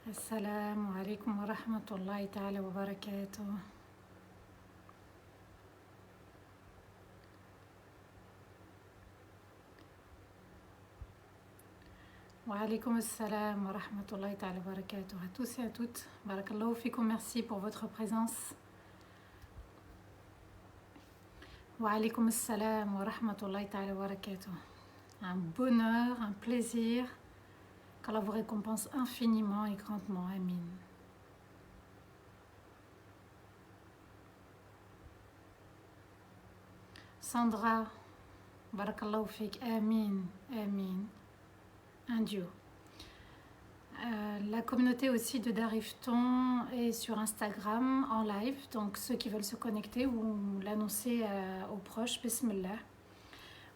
السلام عليكم ورحمة الله تعالى وبركاته. وعليكم السلام ورحمة الله تعالى وبركاته à tous et à toutes. Barakallahu fikum, merci pour votre présence. وعليكم السلام ورحمة الله تعالى وبركاته. Un bonheur, un plaisir. Qu'Allah vous récompense infiniment et grandement. Amin. Sandra, barakallahu fik. Amin. Amin. Un duo. La communauté aussi de Darifton est sur Instagram en live, donc ceux qui veulent se connecter ou l'annoncer aux proches, bismillah.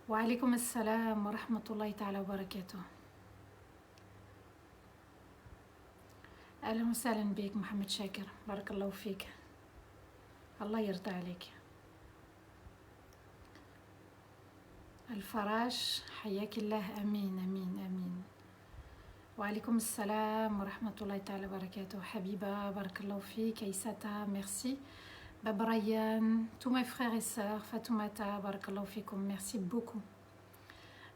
Wa alaykoum assalam wa rahmatullahi ta'ala wa barakatuh. أهلا وسهلا بك محمد شاكر، بارك الله فيك، الله يرضى عليك. الفراش حياك الله. أمين أمين أمين. وعليكم السلام ورحمة الله تعالى وبركاته. حبيبة بارك الله فيك. أيساتا merci. Babrayan, tous mes frères et sœurs, Fatoumata, بارك الله فيكم, merci beaucoup.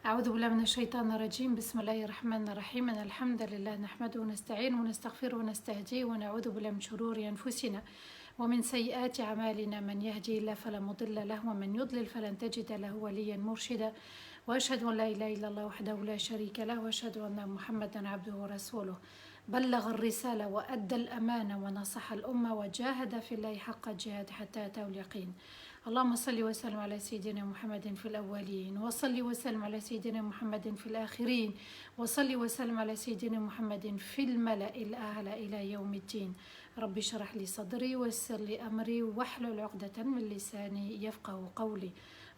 أعوذ بالله من الشيطان الرجيم. بسم الله الرحمن الرحيم. أن الحمد لله نحمده ونستعينه ونستغفره ونستهديه ونعوذ بالله من شرور أنفسنا ومن سيئات أعمالنا. من يهدي الله فلا مضل له ومن يضلل فلن تجد له وليا مرشدا. وأشهد أن لا إله إلا الله وحده لا شريك له وأشهد أن محمدا عبده ورسوله. بلغ الرسالة وأدى الأمانة ونصح الأمة وجاهد في الله حق الجهاد حتى أتاه اليقين. اللهم صل وسلم على سيدنا محمد في الأولين وصل وسلم على سيدنا محمد في الآخرين وصل وسلم على سيدنا محمد في الملأ الأعلى إلى يوم الدين. ربي اشرح لي صدري ويسر لي أمري واحلل عقدة من لساني يفقه قولي.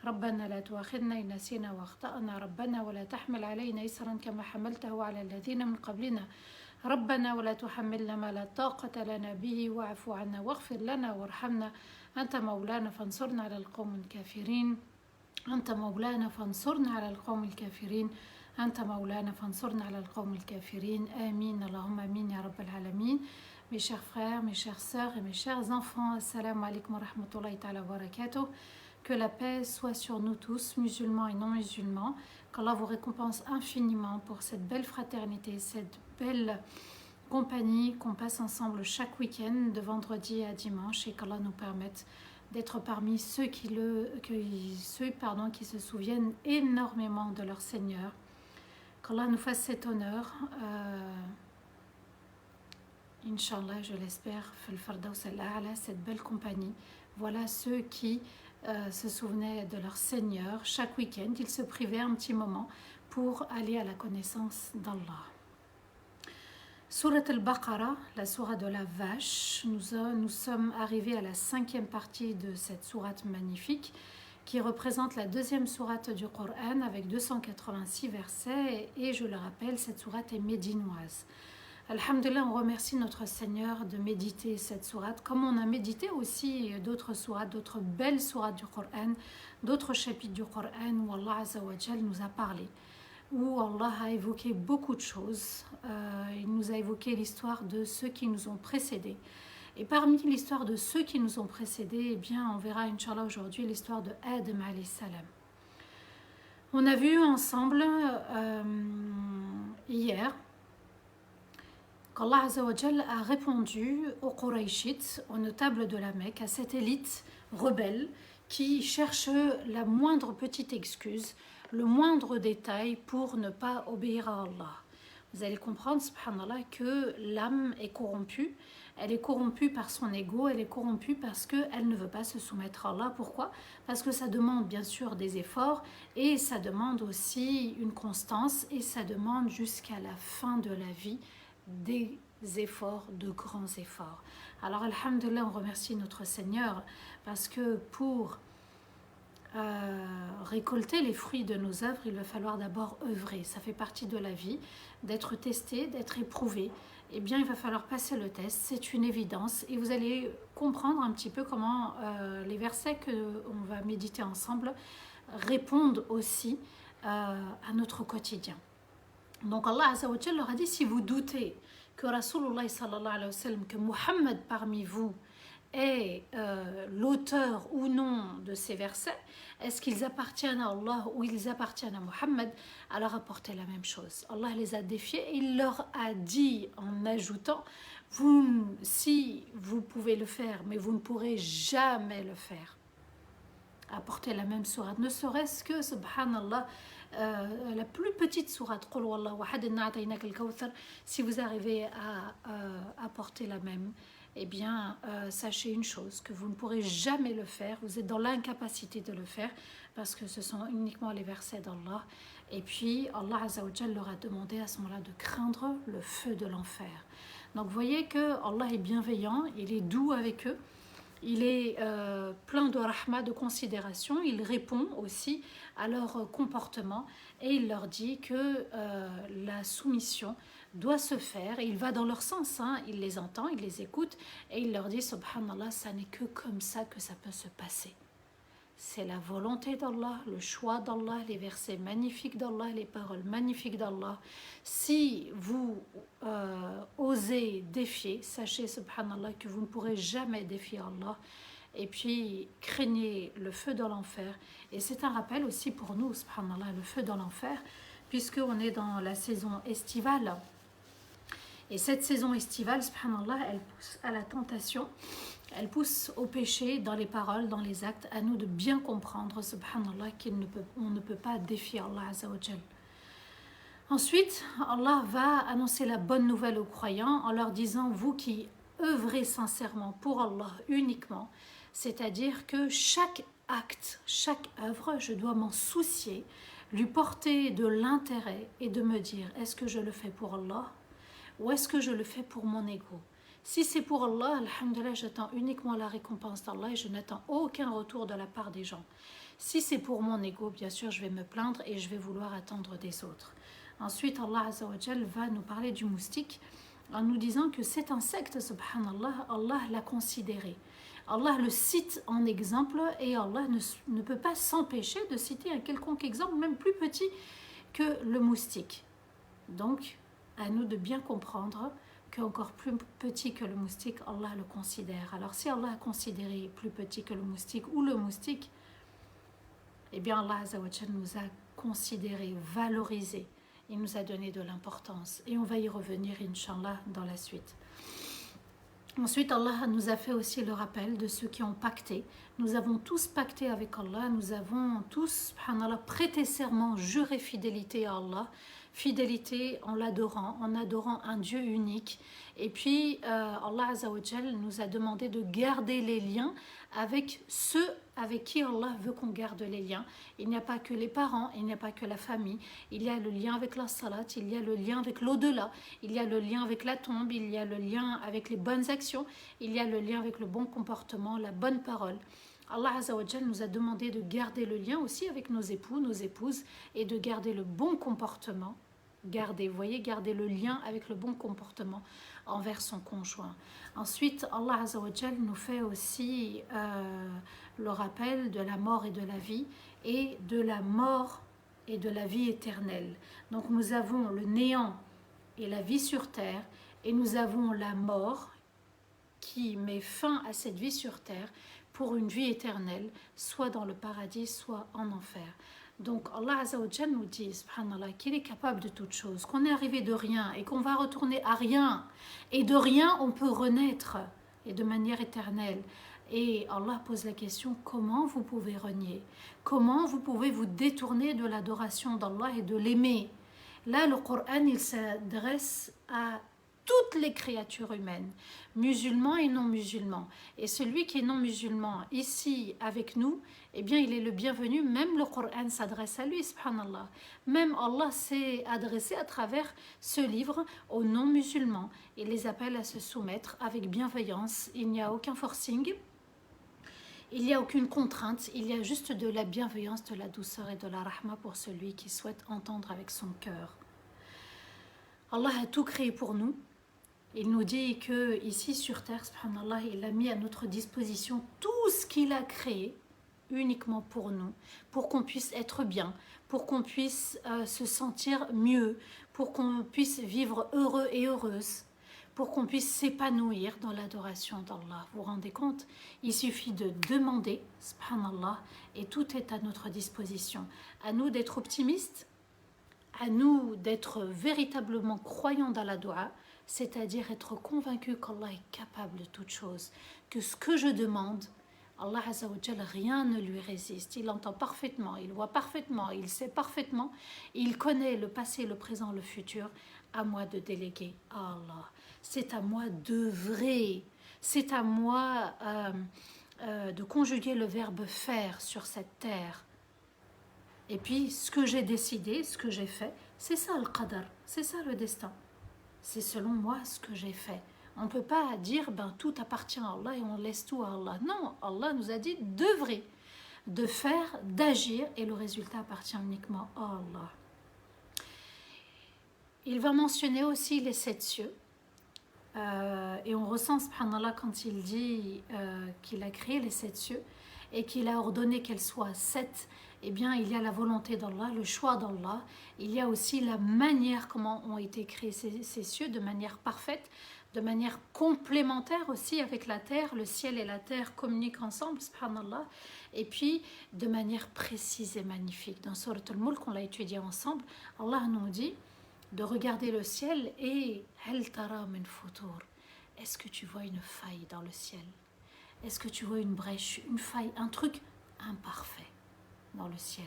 ربنا لا تؤاخذنا إن نسينا وأخطأنا. ربنا ولا تحمل علينا إسرا كما حملته على الذين من قبلنا. ربنا ولا تحملنا ما لا طاقة لنا به واعف عنا واغفر لنا وارحمنا. أنت مولانا فانصرنا على القوم الكافرين. أنت مولانا فانصرنا على القوم الكافرين. أنت مولانا فانصرنا على القوم الكافرين. آمين اللهم آمين يا رب العالمين. Mes chers frères, mes chères sœurs et mes chers enfants, assalamu alaikum wa rahmatullahi ta'ala wa barakatuh. Que la paix soit sur nous tous, musulmans et non musulmans. Qu'Allah vous récompense infiniment pour cette belle fraternité, cette belle compagnie qu'on passe ensemble chaque week-end de vendredi à dimanche, et qu'Allah nous permette d'être parmi ceux qui se souviennent énormément de leur Seigneur. Qu'Allah nous fasse cet honneur, Inch'Allah, je l'espère, cette belle compagnie. Voilà ceux qui se souvenaient de leur Seigneur. Chaque week-end, ils se privaient un petit moment pour aller à la connaissance d'Allah. Surat al-Baqarah, la sourate de la vache. Nous sommes arrivés à la 5e partie de cette sourate magnifique qui représente la 2e sourate du Coran avec 286 versets. Et je le rappelle, cette sourate est médinoise. Alhamdulillah, on remercie notre Seigneur de méditer cette sourate, comme on a médité aussi d'autres sourates, d'autres belles sourates du Coran, d'autres chapitres du Coran où Allah Azza wa Jal nous a parlé, où Allah a évoqué beaucoup de choses. Il nous a évoqué l'histoire de ceux qui nous ont précédés. Et parmi l'histoire de ceux qui nous ont précédés, eh bien, on verra, Inch'Allah, aujourd'hui l'histoire de Adam alayhi salam. On a vu ensemble hier qu'Allah Azza wa Jal a répondu aux Qurayshites, aux notables de la Mecque, à cette élite rebelle qui cherche la moindre petite excuse, le moindre détail pour ne pas obéir à Allah. Vous allez comprendre, subhanallah, que l'âme est corrompue. Elle est corrompue par son ego, elle est corrompue parce qu'elle ne veut pas se soumettre à Allah. Pourquoi? Parce que ça demande bien sûr des efforts et ça demande aussi une constance et ça demande jusqu'à la fin de la vie des efforts, de grands efforts. Alors, alhamdulillah, on remercie notre Seigneur parce que pour récolter les fruits de nos œuvres, il va falloir d'abord œuvrer. Ça fait partie de la vie, d'être testé, d'être éprouvé. Eh bien, il va falloir passer le test, c'est une évidence. Et vous allez comprendre un petit peu comment les versets qu'on va méditer ensemble répondent aussi à notre quotidien. Donc Allah Azza wa Jalla leur a dit, si vous doutez que Rasulullah sallallahu alayhi wa sallam, que Muhammad parmi vous est l'auteur ou non de ces versets, est-ce qu'ils appartiennent à Allah ou ils appartiennent à Muhammad? Alors apportez la même chose. Allah les a défiés et il leur a dit en ajoutant, si vous pouvez le faire, mais vous ne pourrez jamais le faire. Apportez la même sourate, ne serait-ce que, subhanallah, la plus petite sourate, si vous arrivez à apporter la même, eh bien, sachez une chose, que vous ne pourrez jamais le faire, vous êtes dans l'incapacité de le faire, parce que ce sont uniquement les versets d'Allah. Et puis, Allah Azza wa Jal leur a demandé à ce moment-là de craindre le feu de l'enfer. Donc, vous voyez que Allah est bienveillant, il est doux avec eux, il est plein de rahma, de considération, il répond aussi à leur comportement et il leur dit que la soumission doit se faire et il va dans leur sens, hein. Il les entend, il les écoute et il leur dit subhanallah, ça n'est que comme ça que ça peut se passer. C'est la volonté d'Allah, le choix d'Allah, les versets magnifiques d'Allah, les paroles magnifiques d'Allah. Si vous osez défier, sachez, subhanallah, que vous ne pourrez jamais défier Allah. Et puis, craignez le feu de l'enfer. Et c'est un rappel aussi pour nous, subhanallah, le feu de l'enfer, puisqu'on est dans la saison estivale. Et cette saison estivale, subhanallah, elle pousse à la tentation. Elle pousse au péché dans les paroles, dans les actes, à nous de bien comprendre, subhanallah, qu'on ne peut pas défier Allah Azza wa Jal. Ensuite, Allah va annoncer la bonne nouvelle aux croyants en leur disant, vous qui œuvrez sincèrement pour Allah uniquement, c'est-à-dire que chaque acte, chaque œuvre, je dois m'en soucier, lui porter de l'intérêt et de me dire, est-ce que je le fais pour Allah ou est-ce que je le fais pour mon ego? Si c'est pour Allah, alhamdoulilah, j'attends uniquement la récompense d'Allah et je n'attends aucun retour de la part des gens. Si c'est pour mon ego, bien sûr, je vais me plaindre et je vais vouloir attendre des autres. Ensuite, Allah Azza wa Jal va nous parler du moustique en nous disant que cet insecte, subhanallah, Allah l'a considéré. Allah le cite en exemple et Allah ne peut pas s'empêcher de citer un quelconque exemple, même plus petit que le moustique. Donc, à nous de bien comprendre qu'encore plus petit que le moustique, Allah le considère. Alors si Allah a considéré plus petit que le moustique ou le moustique, eh bien Allah Azza wa Jal nous a considéré, valorisé. Il nous a donné de l'importance. Et on va y revenir, Inch'Allah, dans la suite. Ensuite, Allah nous a fait aussi le rappel de ceux qui ont pacté. Nous avons tous pacté avec Allah. Nous avons tous, subhanallah, prêté serment, juré fidélité à Allah. Fidélité en l'adorant, en adorant un Dieu unique. Et puis, Allah Azza wa Jal nous a demandé de garder les liens avec ceux avec qui Allah veut qu'on garde les liens. Il n'y a pas que les parents, il n'y a pas que la famille. Il y a le lien avec la salat, il y a le lien avec l'au-delà, il y a le lien avec la tombe, il y a le lien avec les bonnes actions, il y a le lien avec le bon comportement, la bonne parole. Allah Azza wa Jal nous a demandé de garder le lien aussi avec nos époux, nos épouses et de garder le bon comportement. Garder le lien avec le bon comportement envers son conjoint. Ensuite, Allah Azza wa Jal nous fait aussi le rappel de la mort et de la vie et de la mort et de la vie éternelle. Donc nous avons le néant et la vie sur terre et nous avons la mort qui met fin à cette vie sur terre pour une vie éternelle, soit dans le paradis, soit en enfer. Donc Allah Azza wa Jal nous dit, subhanallah, qu'il est capable de toutes choses, qu'on est arrivé de rien et qu'on va retourner à rien. Et de rien, on peut renaître, et de manière éternelle. Et Allah pose la question, comment vous pouvez renier? Comment vous pouvez vous détourner de l'adoration d'Allah et de l'aimer? Là, le Coran, il s'adresse à toutes les créatures humaines, musulmans et non musulmans. Et celui qui est non musulman ici avec nous, eh bien il est le bienvenu. Même le Coran s'adresse à lui, subhanallah. Même Allah s'est adressé à travers ce livre aux non musulmans. Il les appelle à se soumettre avec bienveillance. Il n'y a aucun forcing, il n'y a aucune contrainte, il y a juste de la bienveillance, de la douceur et de la rahma pour celui qui souhaite entendre avec son cœur. Allah a tout créé pour nous. Il nous dit que ici sur terre, subhanallah, il a mis à notre disposition tout ce qu'il a créé uniquement pour nous, pour qu'on puisse être bien, pour qu'on puisse se sentir mieux, pour qu'on puisse vivre heureux et heureuse. pour qu'on puisse s'épanouir dans l'adoration d'Allah. Vous vous rendez compte? Il suffit de demander, subhanallah, et tout est à notre disposition. À nous d'être optimistes, à nous d'être véritablement croyants dans la dua, c'est-à-dire être convaincus qu'Allah est capable de toutes choses, que ce que je demande, Allah Azza wa Jal, rien ne lui résiste. Il entend parfaitement, il voit parfaitement, il sait parfaitement, il connaît le passé, le présent, le futur. À moi de déléguer à Allah. C'est à moi d'œuvrer. C'est à moi de conjuguer le verbe faire sur cette terre. Et puis, ce que j'ai décidé, ce que j'ai fait, c'est ça le qadar, c'est ça le destin. C'est selon moi ce que j'ai fait. On ne peut pas dire tout appartient à Allah et on laisse tout à Allah. Non, Allah nous a dit d'œuvrer, de faire, d'agir et le résultat appartient uniquement à Allah. Il va mentionner aussi les 7 cieux. Et on ressent, subhanallah, quand il dit qu'il a créé les 7 cieux et qu'il a ordonné qu'elles soient 7, eh bien, il y a la volonté d'Allah, le choix d'Allah. Il y a aussi la manière comment ont été créés ces cieux, de manière parfaite, de manière complémentaire aussi avec la terre. Le ciel et la terre communiquent ensemble, subhanallah. Et puis, de manière précise et magnifique. Dans Surat al-Mulk, on l'a étudié ensemble, Allah nous dit de regarder le ciel et hal tara min futur. Est-ce que tu vois une faille dans le ciel? Est-ce que tu vois une brèche, une faille, un truc imparfait dans le ciel?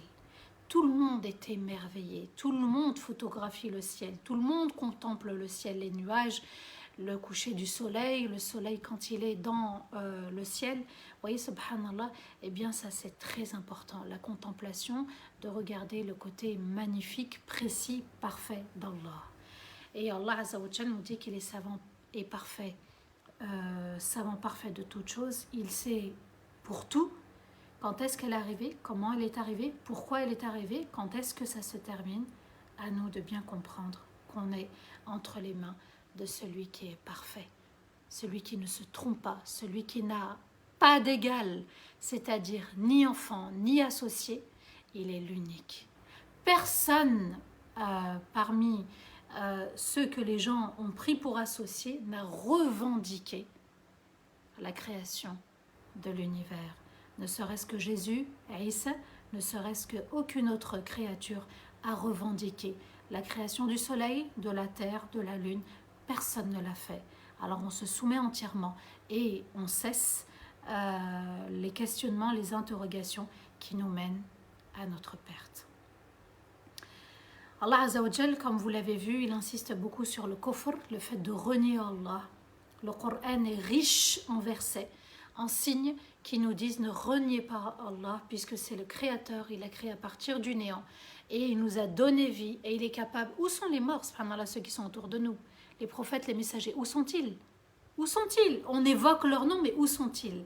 Tout le monde est émerveillé, tout le monde photographie le ciel, tout le monde contemple le ciel, les nuages, le coucher du soleil, le soleil quand il est dans le ciel. Vous voyez, subhanallah, eh bien ça c'est très important, la contemplation, de regarder le côté magnifique, précis, parfait d'Allah. Et Allah Azza wa Jal nous dit qu'il est savant et parfait, savant parfait de toutes choses. Il sait pour tout, quand est-ce qu'elle est arrivée, comment elle est arrivée, pourquoi elle est arrivée, quand est-ce que ça se termine. À nous de bien comprendre qu'on est entre les mains de celui qui est parfait, celui qui ne se trompe pas, celui qui n'a pas d'égal, c'est-à-dire ni enfant, ni associé, il est l'unique. Personne parmi ceux que les gens ont pris pour associés n'a revendiqué la création de l'univers. Ne serait-ce que Jésus, Isa, ne serait-ce qu'aucune autre créature a revendiqué la création du soleil, de la terre, de la lune. Personne ne l'a fait. Alors on se soumet entièrement et on cesse les questionnements, les interrogations qui nous mènent à notre perte. Allah Azza wa Jal, comme vous l'avez vu, il insiste beaucoup sur le kufr, le fait de renier Allah. Le Coran est riche en versets, en signes qui nous disent ne reniez pas Allah puisque c'est le Créateur, il a créé à partir du néant et il nous a donné vie et il est capable. Où sont les morts, subhanallah, ceux qui sont autour de nous? Les prophètes, les messagers, où sont-ils? Où sont-ils? On évoque leur nom, mais où sont-ils?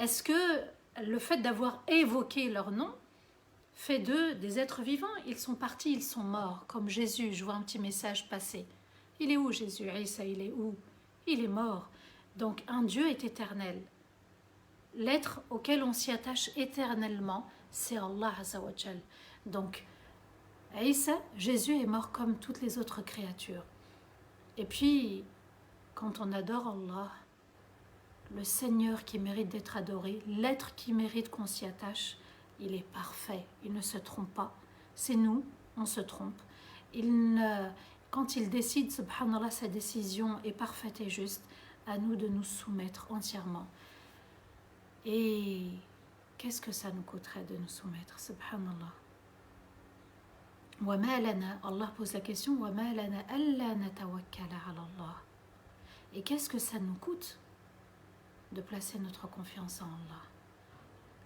Est-ce que le fait d'avoir évoqué leur nom fait d'eux des êtres vivants? Ils sont partis, ils sont morts, comme Jésus. Je vois un petit message passer. Il est où Jésus? Isa, il est où? Il est mort. Donc un Dieu est éternel. L'être auquel on s'y attache éternellement, c'est Allah Azza wa Jal. Donc Isa, Jésus est mort comme toutes les autres créatures. Et puis, quand on adore Allah, le Seigneur qui mérite d'être adoré, l'être qui mérite qu'on s'y attache, il est parfait, il ne se trompe pas. C'est nous, on se trompe. Quand il décide, subhanallah, sa décision est parfaite et juste, à nous de nous soumettre entièrement. Et qu'est-ce que ça nous coûterait de nous soumettre, subhanallah? Allah pose la question, et qu'est-ce que ça nous coûte de placer notre confiance en Allah?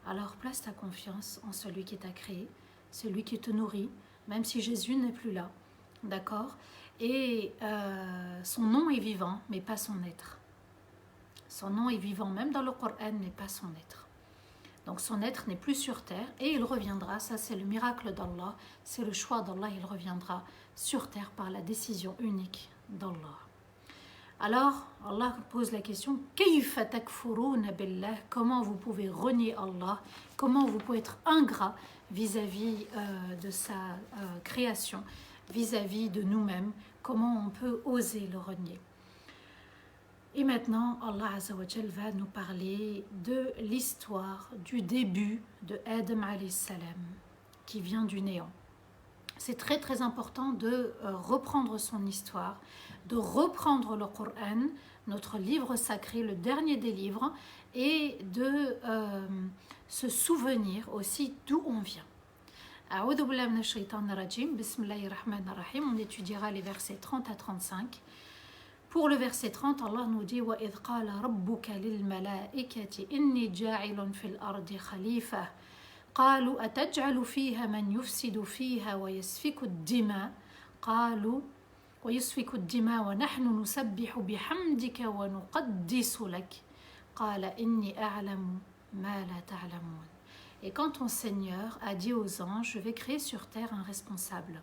Alors place ta confiance en celui qui t'a créé, celui qui te nourrit, même si Jésus n'est plus là, d'accord? Et son nom est vivant, mais pas son être. Son nom est vivant même dans le Coran, mais pas son être. Donc son être n'est plus sur terre et il reviendra, ça c'est le miracle d'Allah, c'est le choix d'Allah, il reviendra sur terre par la décision unique d'Allah. Alors Allah pose la question, Kayfa takfuruna billah, comment vous pouvez renier Allah, comment vous pouvez être ingrat vis-à-vis de sa création, vis-à-vis de nous-mêmes, comment on peut oser le renier. Et maintenant, Allah Azza wa Jal va nous parler de l'histoire du début de Adam alayhi salam, qui vient du néant. C'est très très important de reprendre son histoire, de reprendre le Coran, notre livre sacré, le dernier des livres, et de se souvenir aussi d'où on vient. A'udhu billahi minash shaitanir rajim, bismillahir rahmanir rahim. On étudiera les versets 30 à 35. Pour le verset 30, Allah nous dit وَإِذْ قَالَ رَبُّكَ لِلْمَلَائِكَةِ إِنِّي جَاعِلٌ فِي الْأَرْضِ خَلِيفَةً قالوا أتجعل فيها من يفسد فيها ويسفك الدماء ونحن نسبح بحمدك ونقدس لك قال إني أعلم ما لا تعلمون. Et quand ton Seigneur a dit aux anges, je vais créer sur terre un responsable.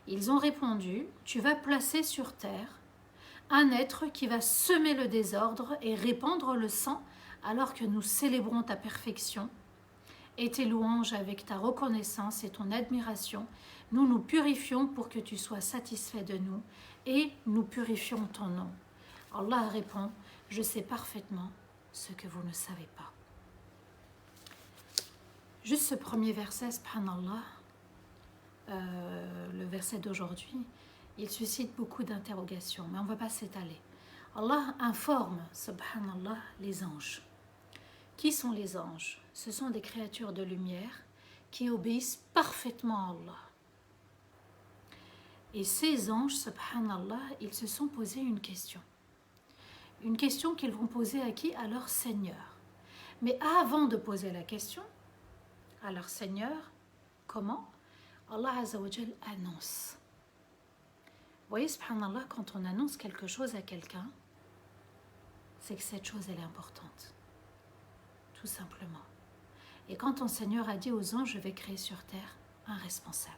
Ils ont répondu, tu vas placer sur terre un être qui va semer le désordre et répandre le sang alors que nous célébrons ta perfection et tes louanges avec ta reconnaissance et ton admiration. Nous nous purifions pour que tu sois satisfait de nous et nous purifions ton nom. Allah répond, je sais parfaitement ce que vous ne savez pas. Juste ce premier verset, subhanallah, le verset d'aujourd'hui, il suscite beaucoup d'interrogations, mais on ne va pas s'étaler. Allah informe, subhanallah, les anges. Qui sont les anges? Ce sont des créatures de lumière qui obéissent parfaitement à Allah. Et ces anges, subhanallah, ils se sont posés une question. Une question qu'ils vont poser à qui? À leur Seigneur. Mais avant de poser la question à leur Seigneur, comment? Allah Azza wa Jal annonce. Vous voyez, subhanallah, quand on annonce quelque chose à quelqu'un, c'est que cette chose, elle est importante. Tout simplement. Et quand ton Seigneur a dit aux anges, je vais créer sur terre un responsable.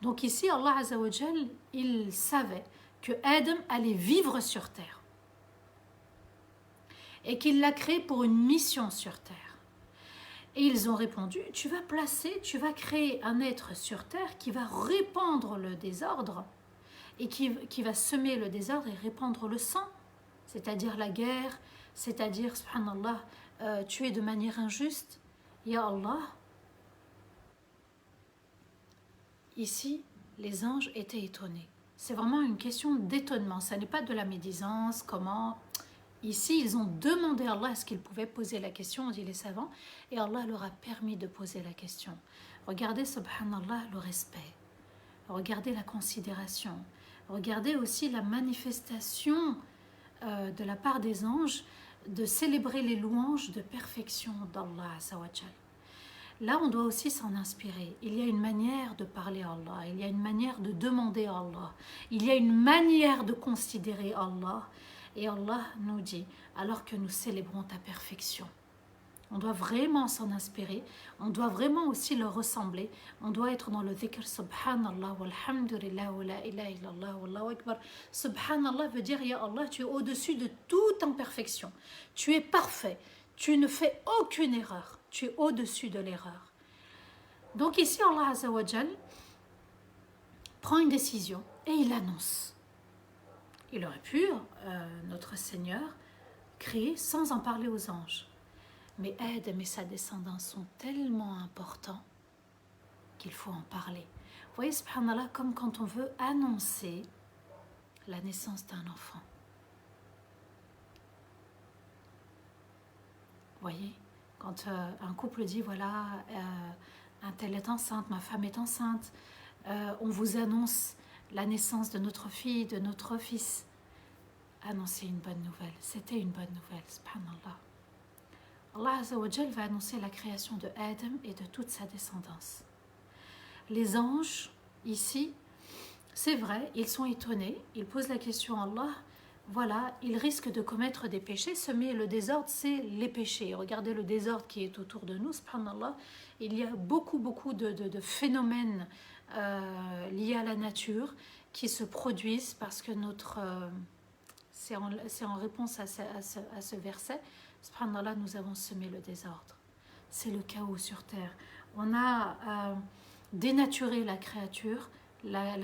Donc ici, Allah Azza wa Jal, il savait que Adam allait vivre sur terre. Et qu'il l'a créé pour une mission sur terre. Et ils ont répondu, tu vas créer un être sur terre qui va répandre le désordre et qui va semer le désordre et répandre le sang, c'est-à-dire la guerre, c'est-à-dire, subhanallah, tuer de manière injuste. Ya Allah, ici, les anges étaient étonnés. C'est vraiment une question d'étonnement, ça n'est pas de la médisance, comment... Ici, ils ont demandé à Allah est-ce qu'ils pouvaient poser la question, on dit les savants, et Allah leur a permis de poser la question. Regardez, subhanallah, le respect. Regardez la considération. Regardez aussi la manifestation de la part des anges de célébrer les louanges de perfection d'Allah Azza wa Jal. Là, on doit aussi s'en inspirer. Il y a une manière de parler à Allah, il y a une manière de demander à Allah, il y a une manière de considérer Allah. Et Allah nous dit, alors que nous célébrons ta perfection, on doit vraiment s'en inspirer, on doit vraiment aussi le ressembler, on doit être dans le dhikr subhanallah, walhamdulillah, wa la ilaha illallah, wallahu akbar. Subhanallah veut dire, ya Allah, tu es au-dessus de toute imperfection, tu es parfait, tu ne fais aucune erreur, tu es au-dessus de l'erreur. Donc ici, Allah Azza wa Jal prend une décision et il annonce. Il aurait pu, notre Seigneur, créer sans en parler aux anges. Mais Adam et sa descendance sont tellement importants qu'il faut en parler. Vous voyez, subhanallah, comme quand on veut annoncer la naissance d'un enfant. Vous voyez, quand un couple dit, voilà, un tel est enceinte, ma femme est enceinte, on vous annonce la naissance de notre fille, de notre fils. Annoncer une bonne nouvelle. C'était une bonne nouvelle, subhanallah. Allah Azza wa Jal va annoncer la création de Adam et de toute sa descendance. Les anges, ici, c'est vrai, ils sont étonnés, ils posent la question à Allah, voilà, ils risquent de commettre des péchés, semer le désordre, c'est les péchés. Regardez le désordre qui est autour de nous, subhanallah, il y a beaucoup de phénomènes liés à la nature qui se produisent parce que notre... c'est en réponse à ce verset, subhanallah, nous avons semé le désordre. C'est le chaos sur terre. On a dénaturé la créature, la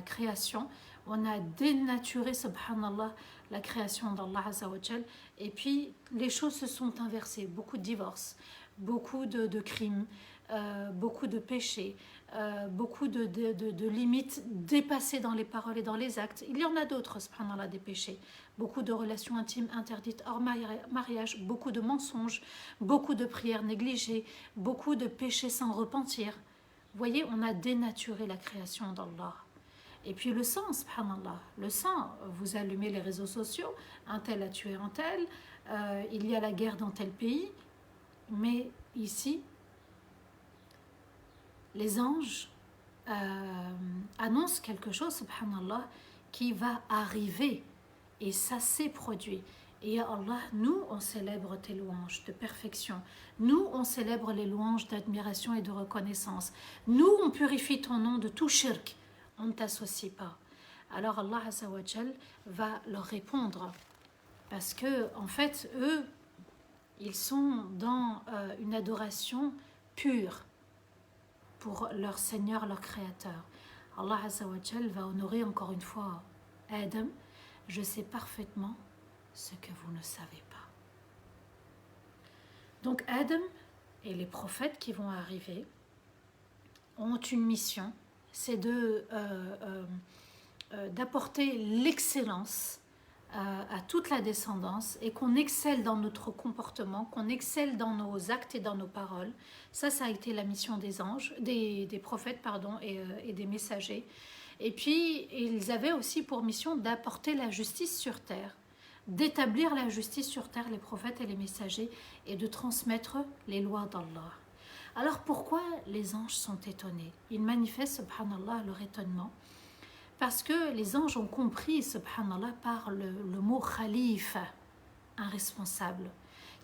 création. on a dénaturé, subhanallah, la création d'Allah Azza wa Jal. Et puis, les choses se sont inversées. Beaucoup de divorces, beaucoup de crimes, beaucoup de péchés, beaucoup de limites dépassées dans les paroles et dans les actes. Il y en a d'autres, subhanallah, des péchés. Beaucoup de relations intimes interdites hors mariage, beaucoup de mensonges, beaucoup de prières négligées, beaucoup de péchés sans repentir. Vous voyez, on a dénaturé la création d'Allah. Et puis le sang, subhanallah, le sang, vous allumez les réseaux sociaux, un tel a tué un tel, il y a la guerre dans tel pays, mais ici, les anges annoncent quelque chose, subhanallah, qui va arriver, et ça s'est produit. Et Allah, nous, on célèbre tes louanges de perfection. Nous, on célèbre les louanges d'admiration et de reconnaissance. Nous, on purifie ton nom de tout shirk. On ne t'associe pas. Alors Allah Azza wa Jal va leur répondre. Parce que, en fait, eux, ils sont dans une adoration pure pour leur Seigneur, leur Créateur. Allah Azza wa Jal va honorer encore une fois Adam. Je sais parfaitement ce que vous ne savez pas. Donc Adam et les prophètes qui vont arriver ont une mission, c'est d'apporter l'excellence à toute la descendance et qu'on excelle dans notre comportement, qu'on excelle dans nos actes et dans nos paroles. Ça a été la mission des anges, des prophètes et des messagers. Et puis, ils avaient aussi pour mission d'apporter la justice sur terre, d'établir la justice sur terre, les prophètes et les messagers, et de transmettre les lois d'Allah. Alors pourquoi les anges sont étonnés? Ils manifestent, subhanallah, leur étonnement, parce que les anges ont compris, subhanallah, par le mot khalifa, un responsable,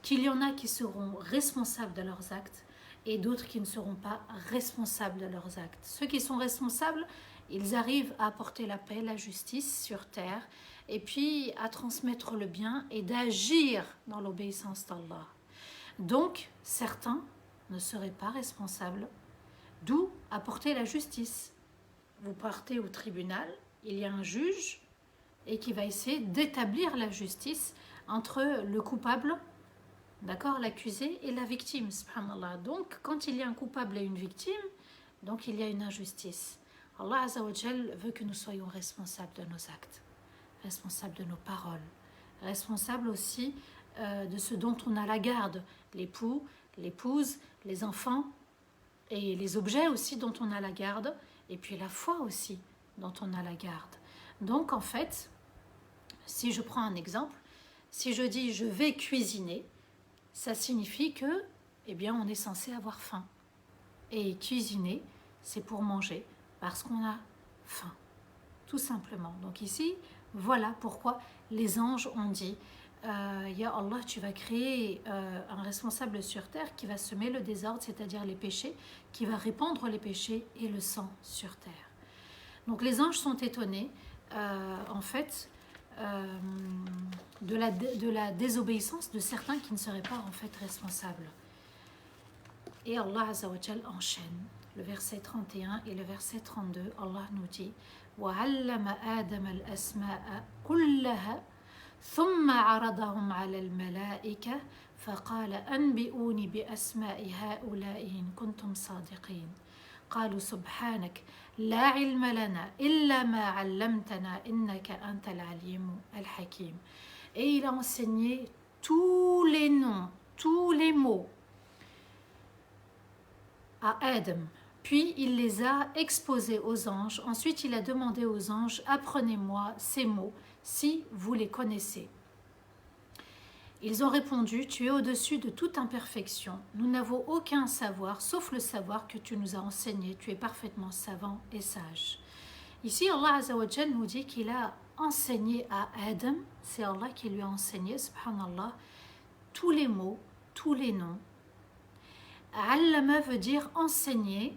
qu'il y en a qui seront responsables de leurs actes et d'autres qui ne seront pas responsables de leurs actes. Ceux qui sont responsables, ils arrivent à apporter la paix, la justice sur terre, et puis à transmettre le bien et d'agir dans l'obéissance d'Allah. Donc, certains ne seraient pas responsables, d'où apporter la justice. Vous partez au tribunal, il y a un juge et qui va essayer d'établir la justice entre le coupable, d'accord, l'accusé et la victime, subhanallah. Donc, quand il y a un coupable et une victime, donc il y a une injustice. Allah Azza wa Jal veut que nous soyons responsables de nos actes, responsables de nos paroles, responsables aussi de ce dont on a la garde, l'époux, l'épouse, les enfants et les objets aussi dont on a la garde, et puis la foi aussi dont on a la garde. Donc en fait, si je prends un exemple, si je dis je vais cuisiner, ça signifie que, eh bien, on est censé avoir faim. Et cuisiner, c'est pour manger, parce qu'on a faim, tout simplement. Donc ici, voilà pourquoi les anges ont dit Ya Allah, tu vas créer un responsable sur terre qui va semer le désordre, c'est-à-dire les péchés, qui va répandre les péchés et le sang sur terre. Donc les anges sont étonnés, en fait, de la désobéissance de certains qui ne seraient pas en fait responsables. Et Allah Azza wa Jal enchaîne. Le verset 31 et le verset 32, Allah nous dit وَعَلَّمَ آدَمَ الْأَسْمَاءَ كُلَّهَا ثُمَّ عَرَضَهُمْ عَلَى الْمَلَائِكَةِ فَقَالَ أَنْبِئُونِي بِأَسْمَاءِ هَؤُلَاءِ إِن كُنتُمْ صَادِقِينَ قالوا سبحانك لا علم لنا إلا ما علمتنا إنك أنت العليم الحكيم. Et il a enseigné tous les noms, tous les mots à Adam. Puis il les a exposés aux anges. Ensuite il a demandé aux anges, apprenez-moi ces mots si vous les connaissez. Ils ont répondu, tu es au-dessus de toute imperfection. Nous n'avons aucun savoir, sauf le savoir que tu nous as enseigné. Tu es parfaitement savant et sage. Ici, Allah Azza wa Jal nous dit qu'il a enseigné à Adam, c'est Allah qui lui a enseigné, subhanallah, tous les mots, tous les noms. Allama veut dire enseigner,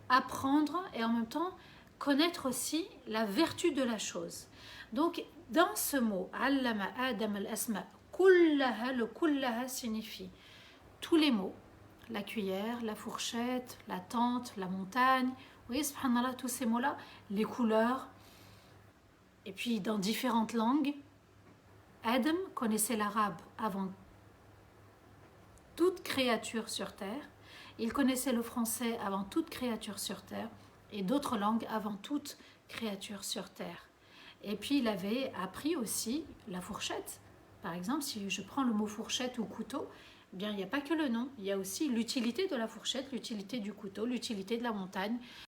apprendre et en même temps connaître aussi la vertu de la chose. Donc, dans ce mot, Allama Adam al-Asma, kullaha, le kullaha signifie tous les mots, la cuillère, la fourchette, la tente, la montagne, vous voyez, subhanallah, tous ces mots-là, les couleurs, Et puis dans différentes langues, Adam connaissait l'arabe avant toute créature sur terre, il connaissait le français avant toute créature sur terre et d'autres langues avant toute créature sur terre. Et puis il avait appris aussi la fourchette. Par exemple, si je prends le mot fourchette ou couteau, eh bien, il n'y a pas que le nom, il y a aussi l'utilité de la fourchette, l'utilité du couteau, l'utilité de la montagne,